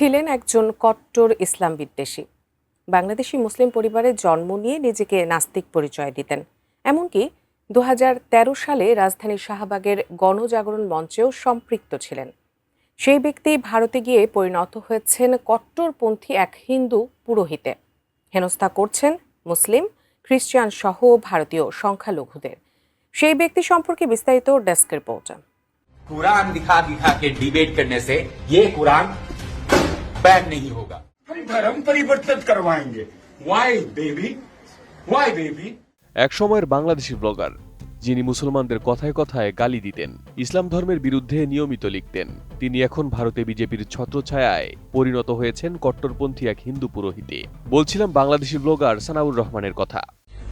ছিলেন একজন কট্টর ইসলাম বিদ্বেষী। বাংলাদেশি মুসলিম পরিবারে জন্ম নিয়ে নিজেকে নাস্তিক পরিচয় দিতেন। এমনকি 2013 সালে রাজধানীর শাহবাগের গণজাগরণ মঞ্চেও সম্পৃক্ত ছিলেন। সেই ব্যক্তি ভারতে গিয়ে পরিণত হয়েছেন কট্টরপন্থী এক হিন্দু পুরোহিতে। হেনস্থা করছেন মুসলিম, খ্রিস্টান সহ ভারতীয় সংখ্যালঘুদের। সেই ব্যক্তি সম্পর্কে বিস্তারিত ডেস্ক রিপোর্ট। कुरान दिखा दिखा के डिबेट करने से ये कुरान बैन नहीं होगा। हम धर्म परिवर्तन करवाएंगे। Why baby? Why baby? এক সময়ের বাংলাদেশি ব্লগার যিনি মুসলমানদের কথায় কথায় গালি দিতেন, ইসলাম ধর্মের বিরুদ্ধে নিয়মিত লিখতেন, তিনি এখন ভারতে বিজেপির ছত্রছায়ায় পরিণত হয়েছেন কট্টরপন্থী এক হিন্দু পুরোহিতে। বলছিলাম বাংলাদেশি ব্লগার সানাউর রহমানের কথা।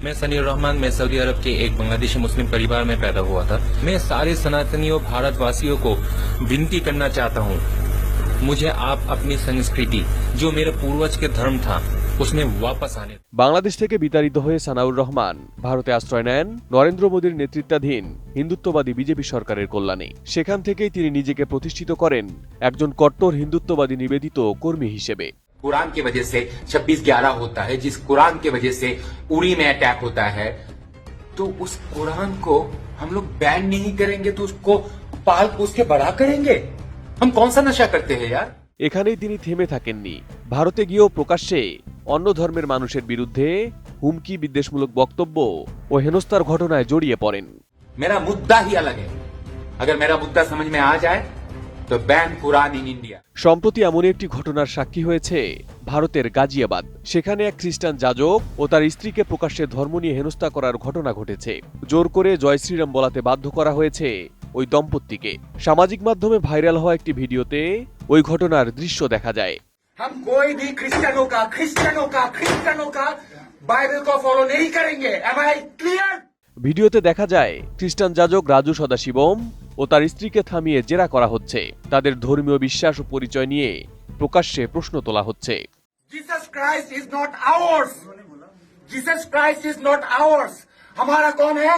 मैं सनीर रहमान, मैं सऊदी अरब के एक बांग्लादेशी मुस्लिम परिवार में पैदा हुआ था। मैं सारे सनातनियों भारतवासियों को विनती करना चाहता हूँ, मुझे आप अपनी संस्कृति जो मेरे पूर्वज के धर्म था उसमें वापस आने। বাংলাদেশ থেকে বিতাড়িত হয়ে সানাউর রহমান ভারতে আশ্রয় নেন নরেন্দ্র মোদীর নেতৃত্বাধীন হিন্দুত্ববাদী বিজেপি সরকারের কল্যাণে। সেখান থেকেই তিনি নিজেকে প্রতিষ্ঠিত করেন একজন কট্টর হিন্দুত্ববাদী নিবেদিত কর্মী হিসেবে। कुरान की वजह से 26/11 होता है, जिस कुरान की वजह से उरी में अटैक होता है, तो उस कुरान को हम लोग बैन नहीं करेंगे तो उसको पाल पोस के बड़ा करेंगे। हम कौन सा नशा करते हैं यार। এখানেই তিনি থেমে থাকেননি। ভারতে গিয়েও প্রকাশ্যে অন্য ধর্মের মানুষের বিরুদ্ধে হুমকি, বিদ্বেষমূলক বক্তব্য ও হেনস্থার ঘটনায় জড়িয়ে পড়েন। मेरा मुद्दा ही अलग है, अगर मेरा मुद्दा समझ में आ जाए तो बैन कुरान इन इंडिया। সম্প্রতি এমনই একটি ঘটনার সাক্ষী হয়েছে ভারতের গাজিয়াবাদ। সেখানে এক খ্রিস্টান যাজক ও তার স্ত্রীকে প্রকাশ্যে ধর্ম নিয়ে হেনস্থা করার ঘটনা ঘটেছে। জোর করে জয় শ্রীরাম বলাতে বাধ্য করা হয়েছে ওই দম্পতিকে। সামাজিক মাধ্যমে ভাইরাল হওয়া একটি ভিডিওতে ওই ঘটনার দৃশ্য দেখা যায়। हम कोई भी क्रिश्चियनों का बाइबल को फॉलो नहीं करेंगे। Am I clear? ভিডিওতে দেখা যায় খ্রিস্টান যাজক রাজু সদাশিবম ও তার স্ত্রীকে থামিয়ে জেরা করা হচ্ছে। তাদের ধর্মীয় বিশ্বাস ও পরিচয় নিয়ে প্রকাশ্যে প্রশ্ন তোলা হচ্ছে। Jesus Christ is not ours. Jesus Christ is not ours. हमारा कौन है?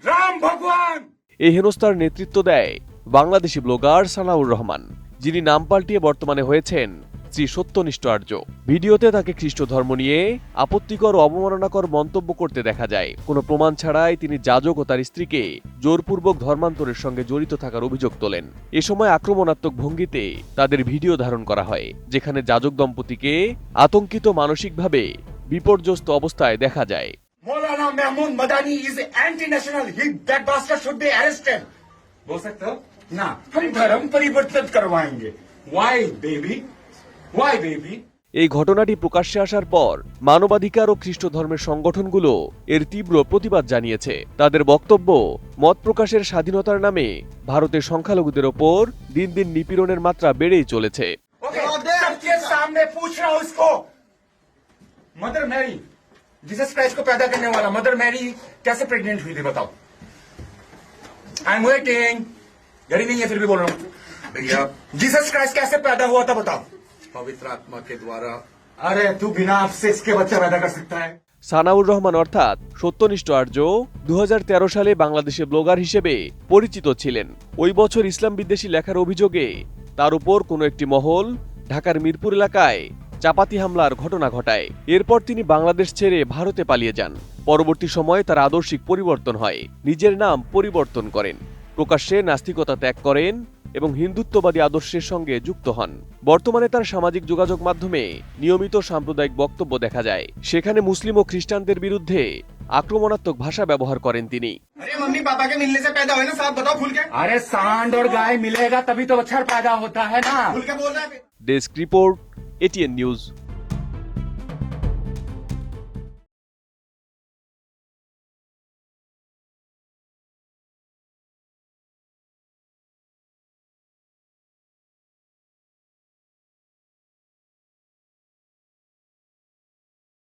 राम भगवान। এই হেনস্থার নেতৃত্ব দেয় বাংলাদেশি ব্লগার সানাউর রহমান, যিনি নাম পাল্টিয়ে বর্তমানে হয়েছেন শ্রী সত্যনিষ্ঠ আর্য। ভিডিওতে তাকে খ্রিস্ট ধর্ম নিয়ে আপত্তিকর ও অবমাননাকর মন্তব্য করতে দেখা যায়। কোনো প্রমাণ ছাড়াই তিনি যাজক ও তার স্ত্রীকে জোরপূর্বক ধর্মান্তরের সঙ্গে জড়িত থাকার অভিযোগ তোলেন। এ সময় আক্রমণাত্মক ভঙ্গিতে তাদের ভিডিও ধারণ করা হয়, যেখানে যাজক দম্পতিকে আতঙ্কিত, মানসিকভাবে বিপর্যস্ত অবস্থায় দেখা যায়। मौलाना महमूद मदानी is anti-national. That bastard should be arrested. बोल सकते हो? ना, हम धर्म परिवर्तन करवाएंगे. Why baby? Why baby? এই ঘটনাটি প্রকাশ্যে আসার পর মানবাধিকার ও খ্রিস্ট ধর্মের সংগঠনগুলো এর তীব্র প্রতিবাদ জানিয়েছে। তাদের বক্তব্য, মত প্রকাশের স্বাধীনতার নামে ভারতের সংখ্যালঘুদের ওপর দিন দিন নিপীড়নের মাত্রা বেড়েই চলেছে। सबके सामने पूछ रहा हूं इसको, मदर मैरी, जीसस क्राइस्ट को पैदा करने वाला मदर मैरी कैसे प्रेग्नेंट हुई थी बताओ। I am waiting. घड़ी नहीं है फिर भी बोल रहा हूं भैया। जीसस क्राइस्ट कैसे पैदा हुआ था बताओ। पवित्र आत्मा के द्वारा। अरे तू बिना अफसेस के बच्चा पैदा कर सकता है। সানাউর রহমান অর্থাৎ সত্যনিষ্ঠ আর্য 2013 সালে বাংলাদেশে ব্লগার হিসেবে পরিচিত ছিলেন। ওই বছর ইসলাম বিদ্বেষী লেখার অভিযোগে তার উপর কোনো একটি মহল ঢাকার মিরপুর এলাকায় চাপাতি হামলার ঘটনা ঘটায়। এরপর তিনি বাংলাদেশ ছেড়ে ভারতে পালিয়ে যান। পরবর্তী সময়ে তার আদর্শিক পরিবর্তন হয়, নিজের নাম পরিবর্তন করেন, প্রকাশ্যে নাস্তিকতা ত্যাগ করেন এবং হিন্দুত্ববাদী আদর্শের সঙ্গে যুক্ত হন। বর্তমানে তার সামাজিক যোগাযোগ মাধ্যমে নিয়মিত সাম্প্রদায়িক বক্তব্য দেখা যায়। সেখানে মুসলিম ও খ্রিস্টানদের বিরুদ্ধে আক্রমণাত্মক ভাষা ব্যবহার করেন তিনি। अरे मम्मी पापा के मिलने से पैदा हुए ना, साहब बताओ खुल के। अरे सांड और गाय मिलेगा तभी तो बच्चा पैदा होता है ना, खुल के बोल रहा है। Desk report, ATN news.